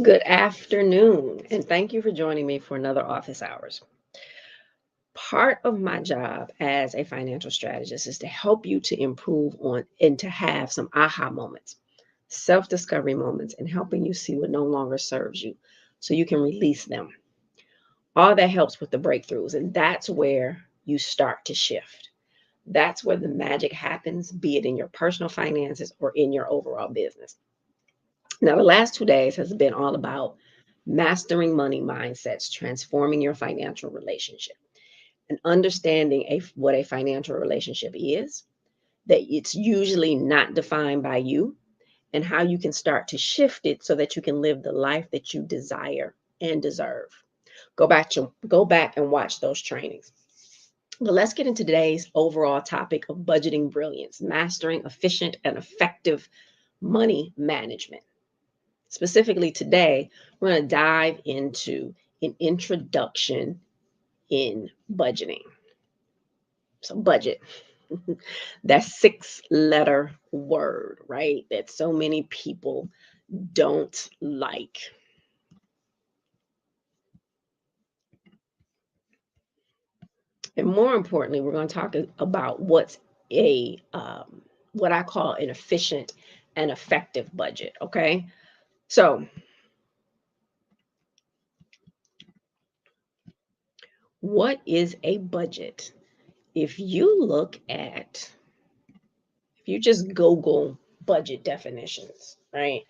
Good afternoon, and thank you for joining me for another office hours. Part of my job as a financial strategist is to help you to improve on and to have some aha moments, self-discovery moments, and helping you see what no longer serves you so you can release them. All that helps with the breakthroughs, and that's where you start to shift. That's where the magic happens, be it in your personal finances or in your overall business. Now, the last 2 days has been all about mastering money mindsets, transforming your financial relationship, and understanding what a financial relationship is, that it's usually not defined by you, and how you can start to shift it so that you can live the life that you desire and deserve. Go back and watch those trainings. But let's get into today's overall topic of budgeting brilliance, mastering efficient and effective money management. Specifically today, we're going to dive into an introduction in budgeting. So budget, that 6-letter word, right? That so many people don't like. And more importantly, we're going to talk about what's what I call an efficient and effective budget. Okay. So what is a budget? If you just Google budget definitions, right,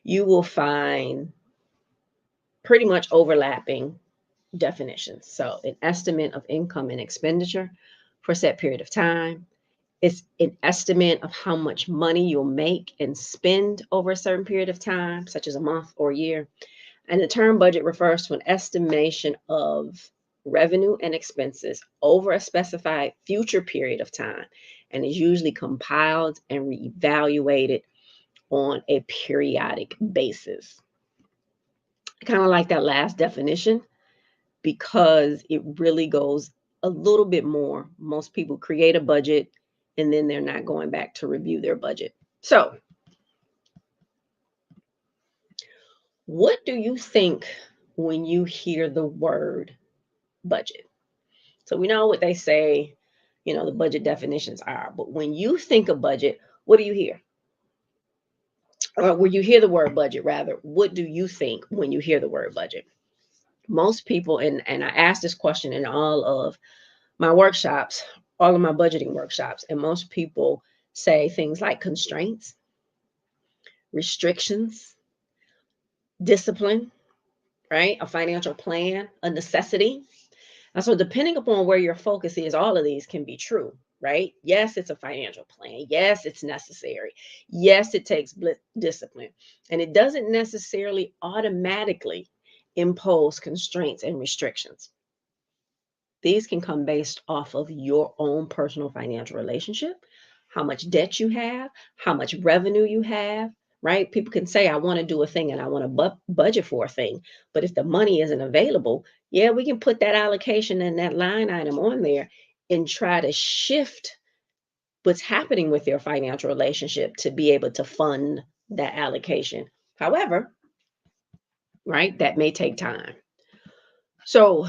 you will find pretty much overlapping definitions. So an estimate of income and expenditure for a set period of time. It's an estimate of how much money you'll make and spend over a certain period of time, such as a month or a year. And the term budget refers to an estimation of revenue and expenses over a specified future period of time, and is usually compiled and reevaluated on a periodic basis. I kind of like that last definition because it really goes a little bit more. Most people create a budget and then they're not going back to review their budget. So, what do you think when you hear the word budget? So we know what they say, the budget definitions are, but when you think of budget, what do you hear? Or when you hear the word budget, rather, what do you think when you hear the word budget? Most people, and I ask this question in all of my workshops, all of my budgeting workshops, and most people say things like constraints, restrictions, discipline, right? A financial plan, a necessity. And so depending upon where your focus is, all of these can be true, right? Yes, it's a financial plan. Yes, it's necessary. Yes, it takes discipline. And it doesn't necessarily automatically impose constraints and restrictions. These can come based off of your own personal financial relationship, how much debt you have, how much revenue you have, right? People can say, I want to do a thing and I want to budget for a thing. But if the money isn't available, yeah, we can put that allocation and that line item on there and try to shift what's happening with your financial relationship to be able to fund that allocation. However, right, that may take time. So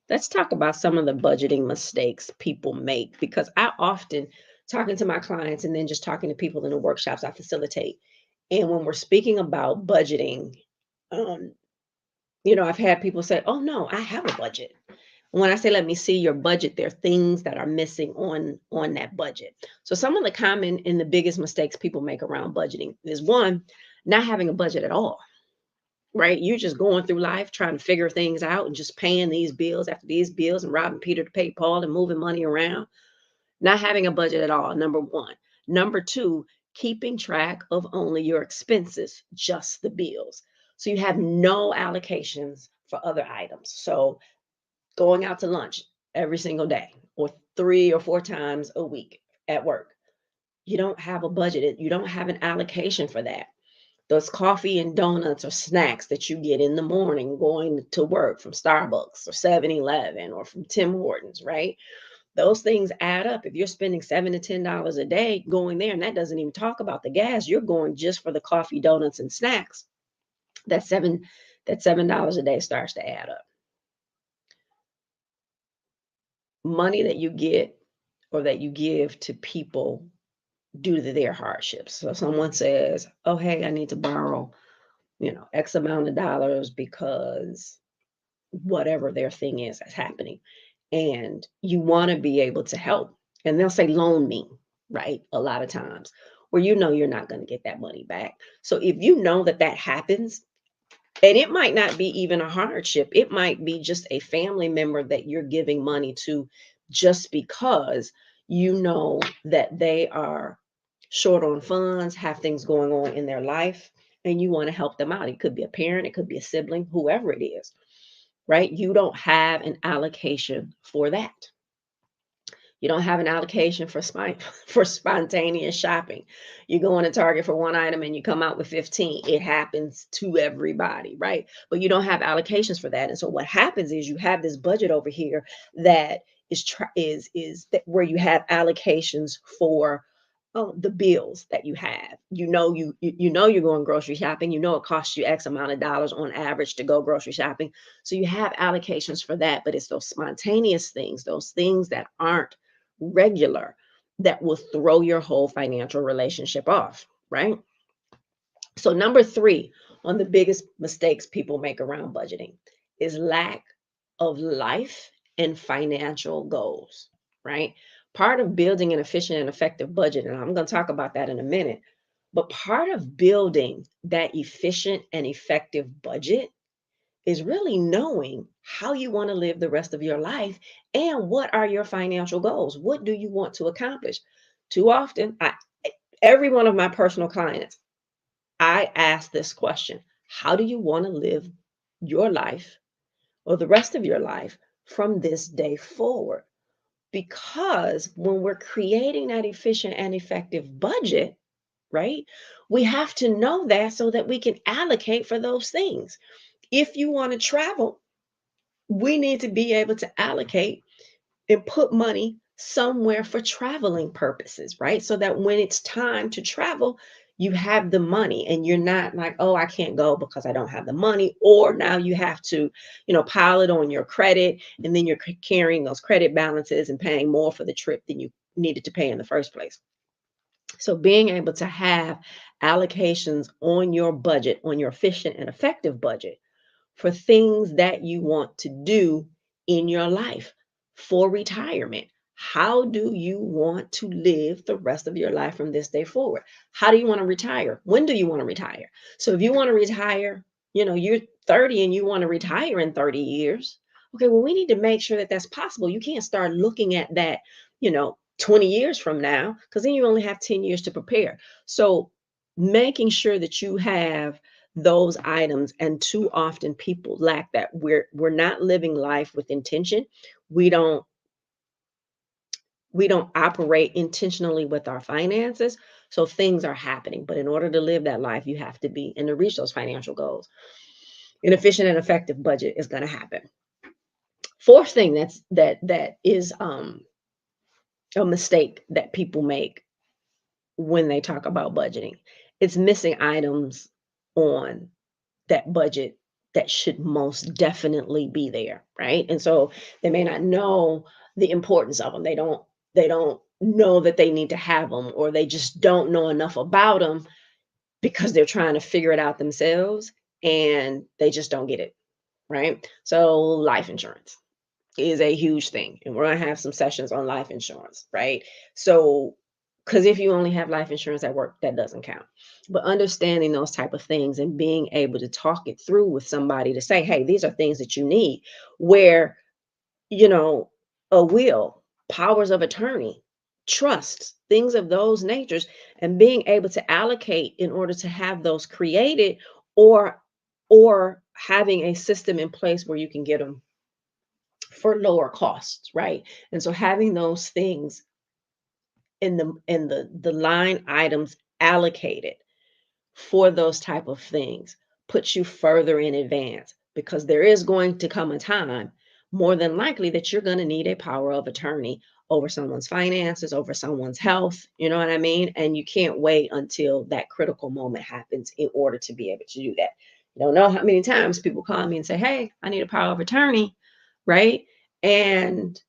let's talk about some of the budgeting mistakes people make, because I often talking to my clients and then just talking to people in the workshops I facilitate. And when we're speaking about budgeting, um, I've had people say, "Oh no, I have a budget." When I say, "Let me see your budget," there are things that are missing on that budget. So some of the common and the biggest mistakes people make around budgeting is, one, not having a budget at all, right? You're just going through life trying to figure things out and just paying these bills after these bills and robbing Peter to pay Paul and moving money around. Not having a budget at all, number one. Number two, keeping track of only your expenses, just the bills. So you have no allocations for other items. So going out to lunch every single day or 3 or 4 times a week at work, you don't have a budget. You don't have an allocation for that. Those coffee and donuts or snacks that you get in the morning going to work from Starbucks or 7-Eleven or from Tim Hortons, right? Those things add up. If you're spending $7 to $10 a day going there, and that doesn't even talk about the gas, you're going just for the coffee, donuts, and snacks. That $7 a day starts to add up. Money that you get or that you give to people due to their hardships. So someone says, "Oh, hey, I need to borrow, X amount of dollars because whatever their thing is that's happening." And you want to be able to help. And they'll say, loan me, right? A lot of times where you're not going to get that money back. So if you know that that happens, and it might not be even a hardship, it might be just a family member that you're giving money to just because you know that they are short on funds, have things going on in their life, and you want to help them out. It could be a parent, it could be a sibling, whoever it is, right? You don't have an allocation for that. You don't have an allocation for for spontaneous shopping. You go into Target for one item and you come out with 15. It happens to everybody, right? But you don't have allocations for that. And so what happens is you have this budget over here that where you have allocations for the bills that you have. You know you're going grocery shopping. You know it costs you X amount of dollars on average to go grocery shopping. So you have allocations for that, but it's those spontaneous things, those things that aren't regular, that will throw your whole financial relationship off, right? So, number three on the biggest mistakes people make around budgeting is lack of life and financial goals, right? Part of building an efficient and effective budget, and I'm going to talk about that in a minute, but part of building that efficient and effective budget is really knowing how you want to live the rest of your life and what are your financial goals. What do you want to accomplish? Too often, every one of my personal clients, I ask this question: how do you want to live your life or the rest of your life from this day forward? Because when we're creating that efficient and effective budget, right, we have to know that so that we can allocate for those things. If you want to travel, we need to be able to allocate and put money somewhere for traveling purposes, right? So that when it's time to travel, you have the money and you're not like, oh, I can't go because I don't have the money. Or now you have to, pile it on your credit, and then you're carrying those credit balances and paying more for the trip than you needed to pay in the first place. So being able to have allocations on your budget, on your efficient and effective budget, for things that you want to do in your life for retirement. How do you want to live the rest of your life from this day forward? How do you want to retire? When do you want to retire? So if you want to retire, you're 30 and you want to retire in 30 years. Okay, well, we need to make sure that that's possible. You can't start looking at that, 20 years from now, because then you only have 10 years to prepare. So making sure that you have those items, and too often people lack that. We're not living life with intention. We don't we don't operate intentionally with our finances, so things are happening. But in order to live that life, you have to be and to reach those financial goals, an efficient and effective budget is going to happen. Fourth thing that is a mistake that people make when they talk about budgeting, it's missing items on that budget that should most definitely be there, right? And so they may not know the importance of them. They don't know that they need to have them, or they just don't know enough about them because they're trying to figure it out themselves and they just don't get it, right? So life insurance is a huge thing, and we're going to have some sessions on life insurance, right? So Because if you only have life insurance at work, that doesn't count. But understanding those type of things and being able to talk it through with somebody to say, hey, these are things that you need, where, you know, a will, powers of attorney, trusts, things of those natures, and being able to allocate in order to have those created, or having a system in place where you can get them for lower costs, right? And so having those things in the line items allocated for those type of things puts you further in advance, because there is going to come a time, more than likely, that you're going to need a power of attorney over someone's finances, over someone's health, you know what I mean? And you can't wait until that critical moment happens in order to be able to do that. You don't know how many times people call me and say, hey, I need a power of attorney, right? And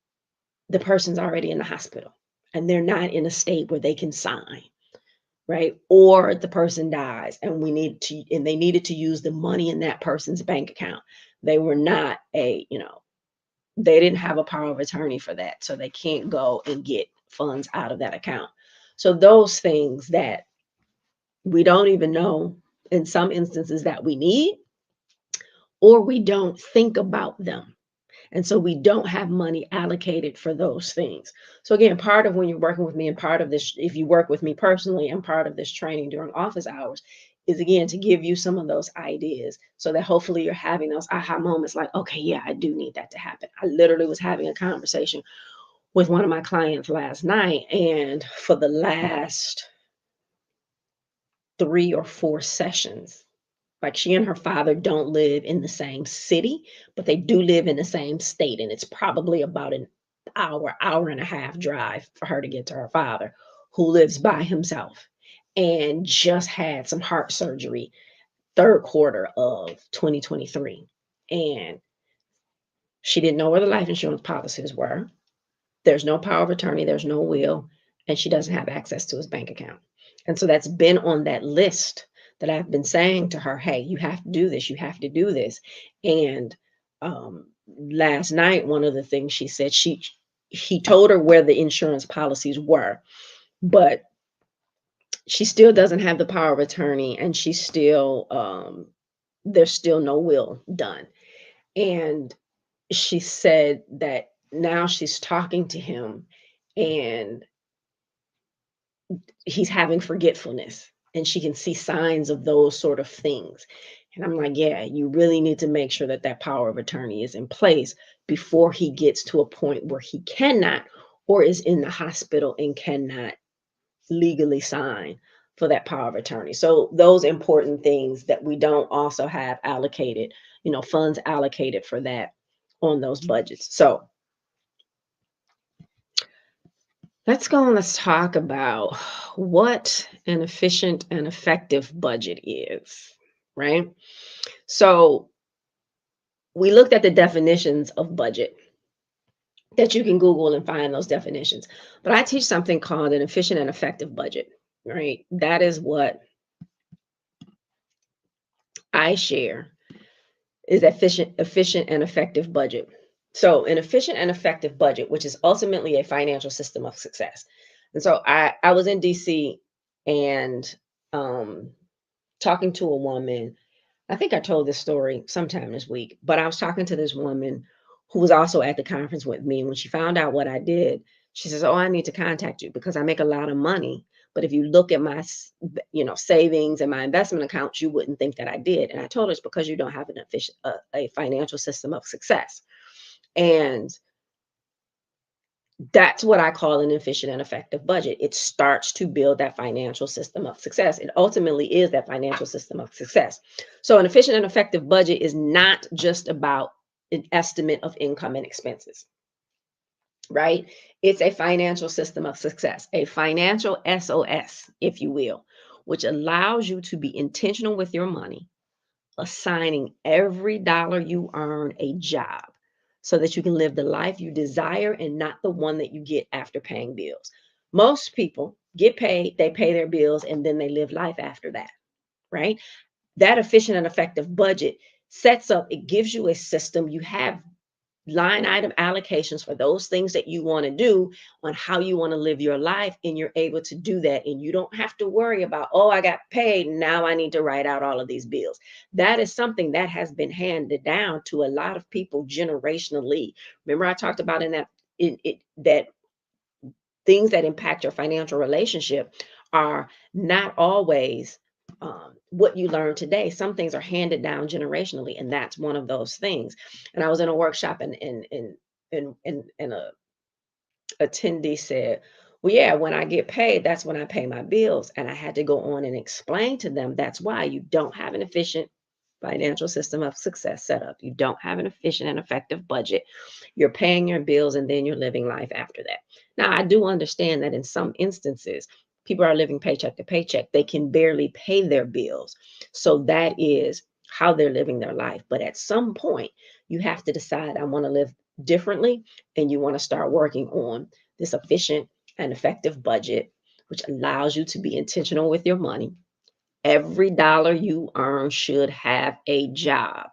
the person's already in the hospital and they're not in a state where they can sign, right? Or the person dies and they needed to use the money in that person's bank account. They were not they didn't have a power of attorney for that. So they can't go and get funds out of that account. So those things that we don't even know in some instances that we need, or we don't think about them. And so we don't have money allocated for those things. So again, part of when you're working with me, and part of this, if you work with me personally, and part of this training during office hours, is again to give you some of those ideas so that hopefully you're having those aha moments like, okay, yeah, I do need that to happen. I literally was having a conversation with one of my clients last night, and for the last 3 or 4 sessions, like, she and her father don't live in the same city, but they do live in the same state. And it's probably about an hour and a half drive for her to get to her father, who lives by himself and just had some heart surgery third quarter of 2023. And she didn't know where the life insurance policies were. There's no power of attorney, there's no will, and she doesn't have access to his bank account. And so that's been on that list that I've been saying to her, hey, you have to do this, you have to do this. And last night, one of the things she said, he told her where the insurance policies were, but she still doesn't have the power of attorney, and she still there's still no will done. And she said that now she's talking to him and he's having forgetfulness, and she can see signs of those sort of things. And I'm like, yeah, you really need to make sure that that power of attorney is in place before he gets to a point where he cannot, or is in the hospital and cannot legally sign for that power of attorney. So those important things that we don't also have allocated, funds allocated for that on those budgets. So let's go and let's talk about what an efficient and effective budget is, right? So we looked at the definitions of budget that you can Google and find those definitions. But I teach something called an efficient and effective budget, right? That is what I share, is efficient and effective budget. So an efficient and effective budget, which is ultimately a financial system of success. And so I was in DC and um, talking to a woman. I think I told this story sometime this week, but I was talking to this woman who was also at the conference with me. And when she found out what I did, she says, "Oh, I need to contact you because I make a lot of money. But if you look at my, savings and my investment accounts, you wouldn't think that I did." And I told her, it's because you don't have an efficient, a financial system of success. And that's what I call an efficient and effective budget. It starts to build that financial system of success. It ultimately is that financial system of success. So an efficient and effective budget is not just about an estimate of income and expenses, right? It's a financial system of success, a financial SOS, if you will, which allows you to be intentional with your money, assigning every dollar you earn a job so that you can live the life you desire and not the one that you get after paying bills. Most people get paid, they pay their bills, and then they live life after that, right? That efficient and effective budget sets up, it gives you a system. You have line item allocations for those things that you want to do on how you want to live your life, and you're able to do that, and you don't have to worry about, oh, I got paid, now I need to write out all of these bills. That is something that has been handed down to a lot of people generationally. Remember, I talked about in that things that impact your financial relationship are not always what you learn today. Some things are handed down generationally, and that's one of those things. And I was in a workshop, and a attendee said, well, yeah, when I get paid, that's when I pay my bills. And I had to go on and explain to them that's why you don't have an efficient financial system of success set up. You don't have an efficient and effective budget. You're paying your bills and then you're living life after that. Now, I do understand that in some instances, people are living paycheck to paycheck. They can barely pay their bills. So that is how they're living their life. But at some point, you have to decide, I want to live differently, and you want to start working on this efficient and effective budget, which allows you to be intentional with your money. Every dollar you earn should have a job,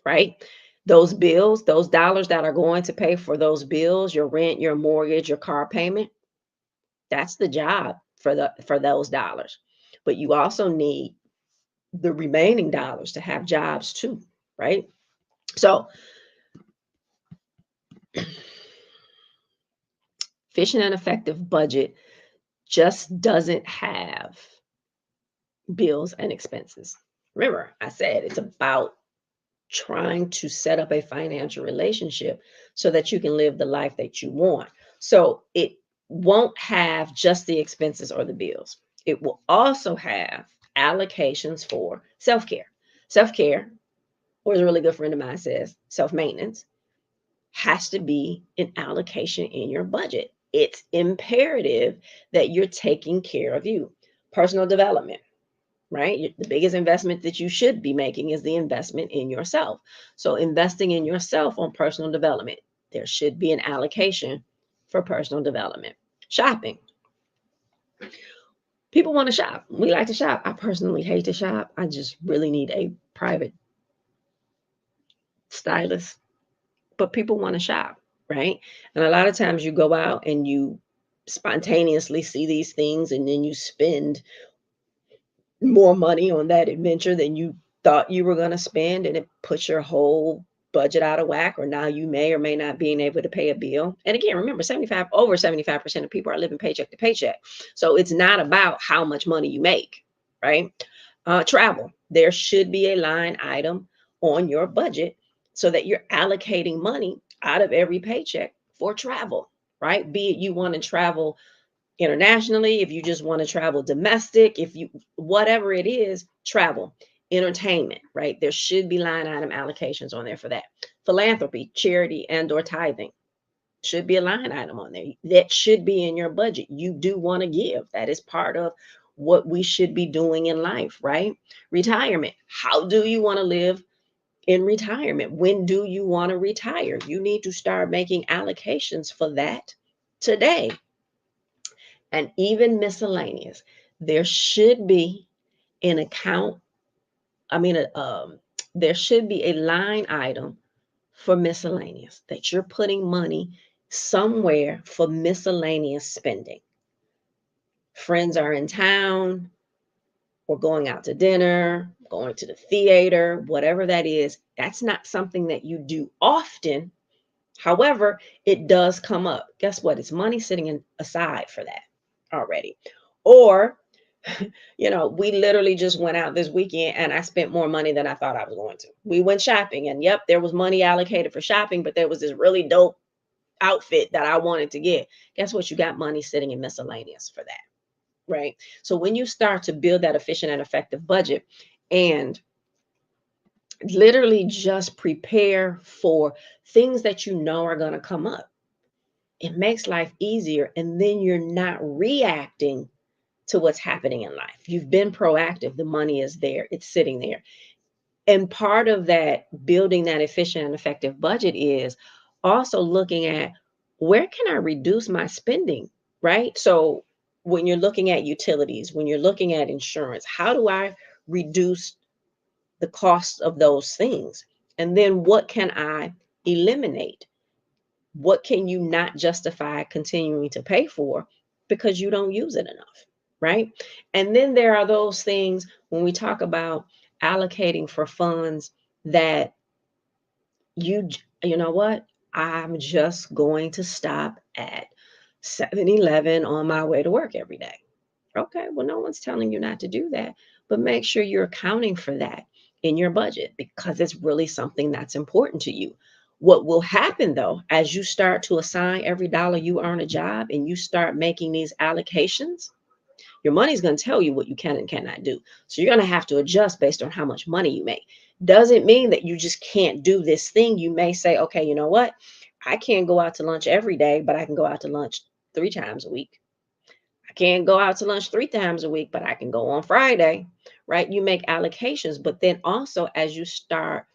right? Those bills, those dollars that are going to pay for those bills, your rent, your mortgage, your car payment, that's the job for those dollars. But you also need the remaining dollars to have jobs too, right? So efficient and effective budget just doesn't have bills and expenses. Remember, I said it's about trying to set up a financial relationship so that you can live the life that you want. So it won't have just the expenses or the bills. It will also have allocations for self-care. Self-care, or as a really good friend of mine says, self-maintenance has to be an allocation in your budget. It's imperative that you're taking care of you. Personal development, right? The biggest investment that you should be making is the investment in yourself. So, investing in yourself on personal development, there should be an allocation for personal development. Shopping. People want to shop. We like to shop. I personally hate to shop. I just really need a private stylist. But people want to shop, right? And a lot of times you go out and you spontaneously see these things, and then you spend more money on that adventure than you thought you were going to spend, and it puts your whole budget out of whack, or now you may or may not being able to pay a bill. And again, remember, over 75% of people are living paycheck to paycheck. So it's not about how much money you make, right? Travel. There should be a line item on your budget so that you're allocating money out of every paycheck for travel, right? Be it you want to travel internationally, if you just want to travel domestic, if you, whatever it is, travel, entertainment, right? There should be line item allocations on there for that. Philanthropy, charity, and or tithing should be a line item on there. That should be in your budget. You do want to give. That is part of what we should be doing in life, right? Retirement. How do you want to live in retirement? When do you want to retire? You need to start making allocations for that today. And even miscellaneous. There should be an account, I mean, there should be a line item for miscellaneous, that you're putting money somewhere for miscellaneous spending. Friends are in town, or going out to dinner, going to the theater, whatever that is. That's not something that you do often. However, it does come up. Guess what? It's money sitting aside for that already. Or, we literally just went out this weekend and I spent more money than I thought I was going to. We went shopping, and yep, there was money allocated for shopping, but there was this really dope outfit that I wanted to get. Guess what? You got money sitting in miscellaneous for that, right? So when you start to build that efficient and effective budget, and literally just prepare for things that you know are going to come up, it makes life easier. And then you're not reacting to what's happening in life. You've been proactive. The money is there. It's sitting there. And part of that, building that efficient and effective budget, is also looking at, where can I reduce my spending, right? So when you're looking at utilities, when you're looking at insurance, how do I reduce the cost of those things? And then what can I eliminate. What can you not justify continuing to pay for because you don't use it enough, right? And then there are those things when we talk about allocating for funds that you know what? I'm just going to stop at 7-Eleven on my way to work every day. Okay, well, no one's telling you not to do that, but make sure you're accounting for that in your budget because it's really something that's important to you. What will happen though, as you start to assign every dollar you earn a job and you start making these allocations, your money's going to tell you what you can and cannot do. So you're going to have to adjust based on how much money you make. Doesn't mean that you just can't do this thing. You may say, okay, you know what? I can't go out to lunch every day, but I can go out to lunch 3 times a week. I can't go out to lunch 3 times a week, but I can go on Friday, right? You make allocations, but then also as you start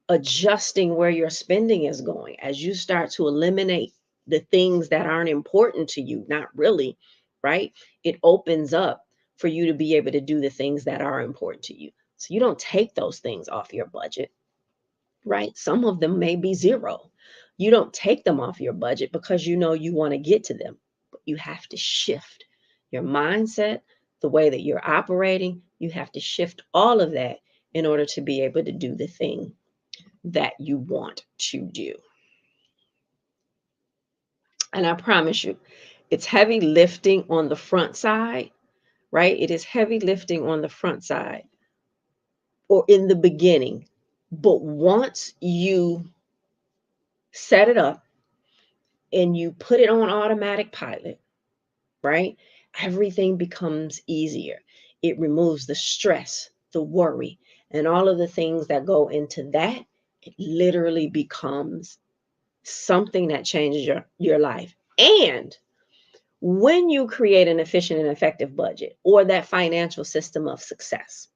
adjusting where your spending is going, as you start to eliminate the things that aren't important to you, not really, right? It opens up for you to be able to do the things that are important to you. So you don't take those things off your budget, right? Some of them may be zero. You don't take them off your budget because you know you want to get to them, but you have to shift your mindset, the way that you're operating. You have to shift all of that in order to be able to do the thing that you want to do. And I promise you, it's heavy lifting on the front side, right? It is heavy lifting on the front side or in the beginning. But once you set it up and you put it on automatic pilot, right? Everything becomes easier. It removes the stress, the worry, and all of the things that go into that. It literally becomes something that changes your life. And when you create an efficient and effective budget or that financial system of success,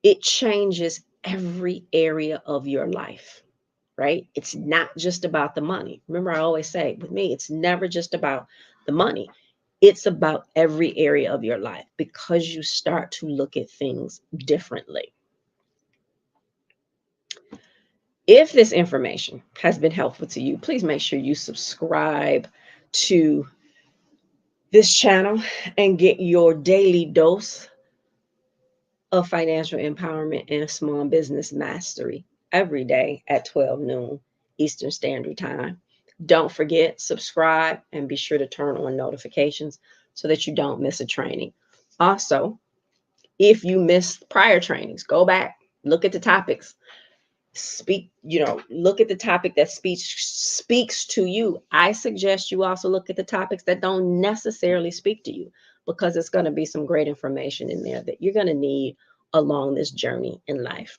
it changes every area of your life, right? It's not just about the money. Remember, I always say with me, it's never just about the money. It's about every area of your life because you start to look at things differently. If this information has been helpful to you, please make sure you subscribe to this channel and get your daily dose of financial empowerment and small business mastery every day at 12 noon Eastern Standard Time. Don't forget, subscribe and be sure to turn on notifications so that you don't miss a training. Also, if you missed prior trainings, go back, look at the topics, look at the topic that speaks to you. I suggest you also look at the topics that don't necessarily speak to you because it's going to be some great information in there that you're going to need along this journey in life.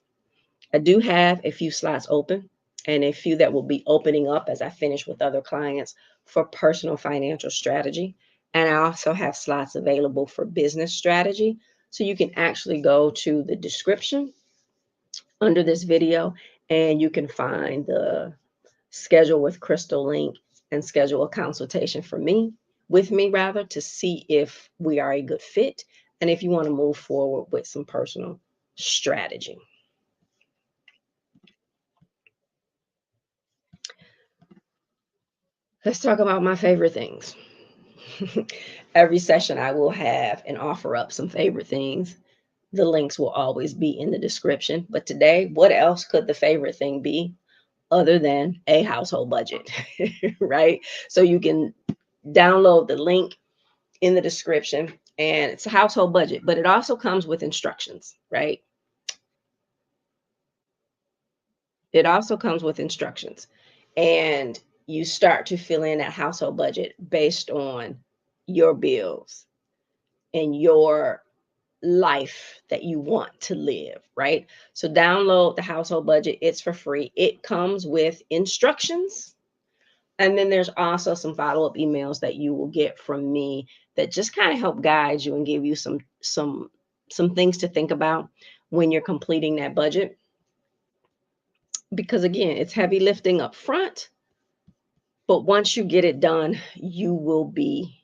I do have a few slots open and a few that will be opening up as I finish with other clients for personal financial strategy. And I also have slots available for business strategy. So you can actually go to the description under this video and you can find the schedule with Crystal link and schedule a consultation with me rather, to see if we are a good fit and if you want to move forward with some personal strategy. Let's talk about my favorite things. Every session I will have and offer up some favorite things. The links will always be in the description. But today, what else could the favorite thing be other than a household budget, right? So you can download the link in the description and it's a household budget, but it also comes with instructions, right? It also comes with instructions and you start to fill in that household budget based on your bills and your life that you want to live, right? So download the household budget. It's for free. It comes with instructions. And then there's also some follow-up emails that you will get from me that just kind of help guide you and give you some things to think about when you're completing that budget. Because again, it's heavy lifting up front, but once you get it done, you will be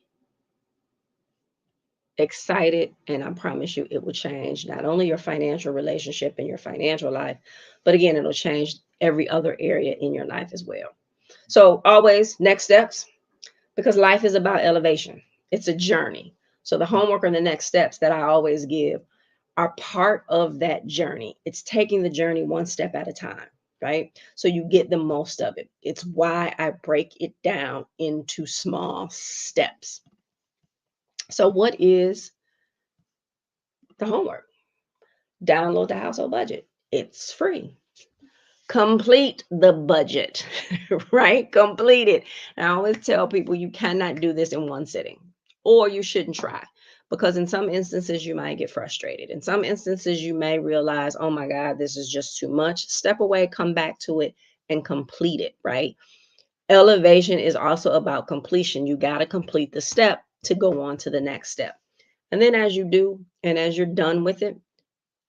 excited, and I promise you it will change not only your financial relationship and your financial life, but again, it'll change every other area in your life as well. So always next steps, because life is about elevation. It's a journey. So the homework and the next steps that I always give are part of that journey. It's taking the journey one step at a time, right? So you get the most of it. It's why I break it down into small steps. So what is the homework? Download the household budget. It's free. Complete the budget, right? Complete it. And I always tell people you cannot do this in one sitting, or you shouldn't try, because in some instances you might get frustrated. In some instances you may realize, oh my God, this is just too much. Step away, come back to it, and complete it, right? Elevation is also about completion. You got to complete the step to go on to the next step. And then as you do, and as you're done with it,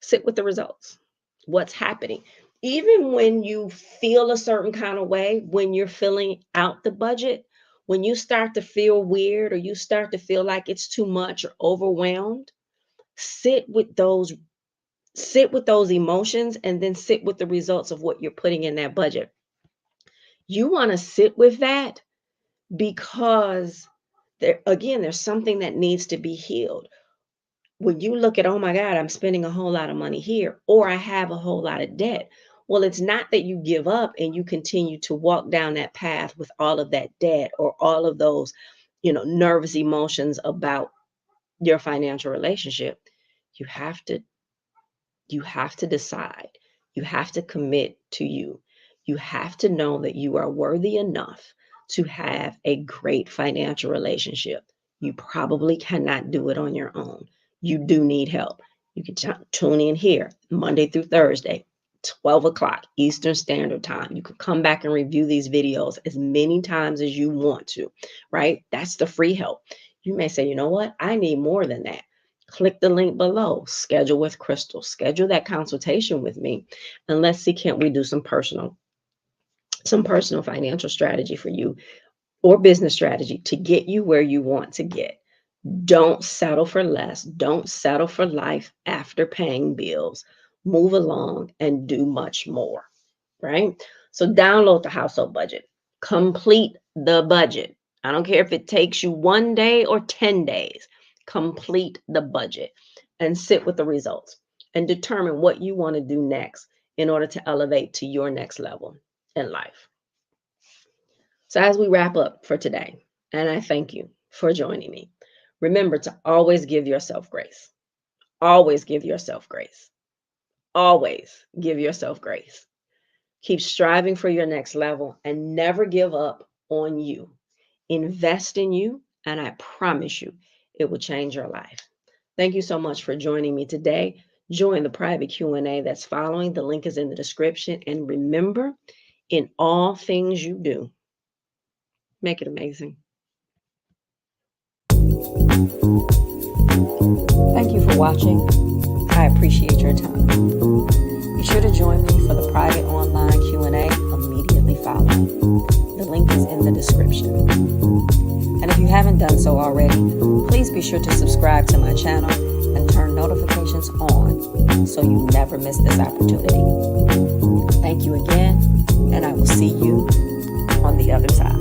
sit with the results. What's happening? Even when you feel a certain kind of way, when you're filling out the budget, when you start to feel weird or you start to feel like it's too much or overwhelmed, sit with those emotions, and then sit with the results of what you're putting in that budget. You want to sit with that because there's something that needs to be healed. When you look at, oh my God, I'm spending a whole lot of money here, or I have a whole lot of debt. Well, it's not that you give up and you continue to walk down that path with all of that debt or all of those, nervous emotions about your financial relationship. You have to decide. You have to commit to you. You have to know that you are worthy enough to have a great financial relationship. You probably cannot do it on your own. You do need help. You can tune in here Monday through Thursday, 12 o'clock Eastern Standard Time. You can come back and review these videos as many times as you want to, right? That's the free help. You may say, you know what? I need more than that. Click the link below, schedule with Crystal, schedule that consultation with me, and let's see, can't we do some personal financial strategy for you, or business strategy to get you where you want to get. Don't settle for less. Don't settle for life after paying bills. Move along and do much more, right? So download the household budget. Complete the budget. I don't care if it takes you 1 day or 10 days. Complete the budget and sit with the results and determine what you want to do next in order to elevate to your next level in life. So as we wrap up for today, and I thank you for joining me, remember to always give yourself grace. Always give yourself grace. Always give yourself grace. Keep striving for your next level and never give up on you. Invest in you, and I promise you, it will change your life. Thank you so much for joining me today. Join the private Q&A that's following. The link is in the description. And remember, in all things you do, make it amazing. Thank you for watching. I appreciate your time. Be sure to join me for the private online Q&A immediately following. The link is in the description. And if you haven't done so already, please be sure to subscribe to my channel and turn notifications on so you never miss this opportunity. Thank you again, and I will see you on the other side.